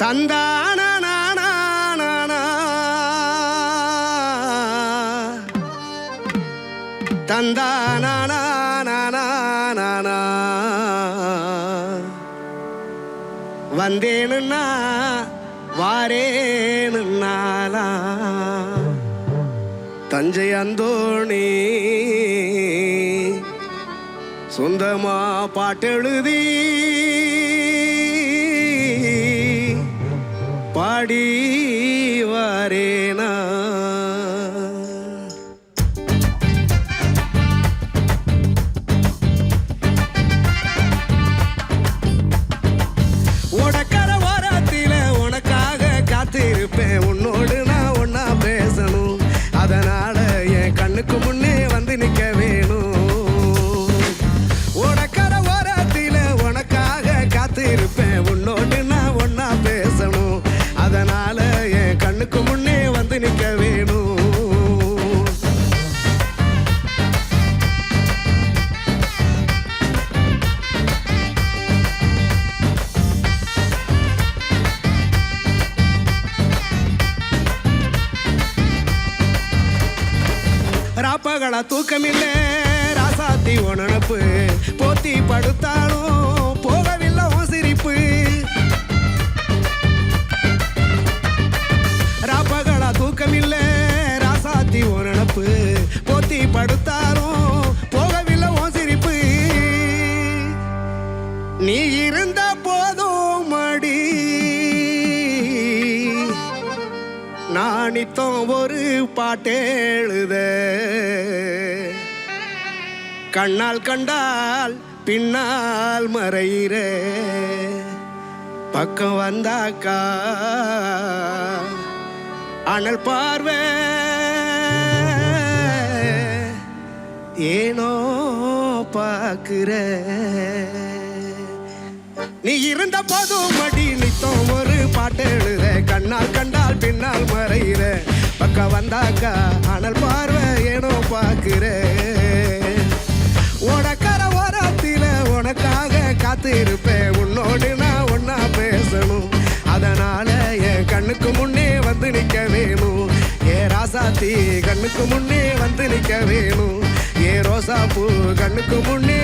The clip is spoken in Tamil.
தந்தானா தந்தானா வந்தேனுன்னா வாரேனுன்னாலா தஞ்சை அந்தோணி சொந்தமா பாட்டெழுதி பாடி வாரேனா உடக்கர ஓரத்தில உனக்காக காத்திருப்பேன். உன்னோடு நான் ஒன்னா பேசணும். அதனால என் கண்ணுக்கு முன்னே வந்து நிக்க வேணும். உடக்கர ஓரத்தில உனக்காக காத்திருப்பேன். உன்னோடு நான் ஒன்னா பேசணும். அதனால என் கண்ணுக்கு முன்னே வந்து நிக்க வேணும். ராப்பகளா தூக்கமில்லை ராசாத்தி உனப்பு போத்தி படுத்தாலும் போகவில்லை உன் சிரிப்பு. ராப்பகளா தூக்கமில்லை ராசாத்தி உனப்பு போத்தி படுத்தாலும் போகவில்லை உன் சிரிப்பு. நீ இருந்த போதும் மடி நாணித்தோம் ஒரு பாட்டேழுத. கண்ணால் கண்டால் பின்னால் மறையிற பக்கம் வந்தாக்கா அனல் பார்வை ஏனோ பாக்குற. நீ இருந்த போதும் மடி நித்தோம் ஒரு பாட்டெழுத. கண்ணால் கண்டால் பின்னால் மறையிற பக்கம் வந்தாக்கா அனல் பார்வை ஏனோ பாக்குற. உனக்கர ஓரத்தில உனக்காக காத்திருப்பேன். உன்னோடு நான் ஒன்னா பேசணும். அதனால என் கண்ணுக்கு முன்னே வந்து நிக்க வேணும். ஏ ராசாத்தி கண்ணுக்கு முன்னே வந்து நிக்க வேணும். ஏ ரோசா பூ கண்ணுக்கு முன்னே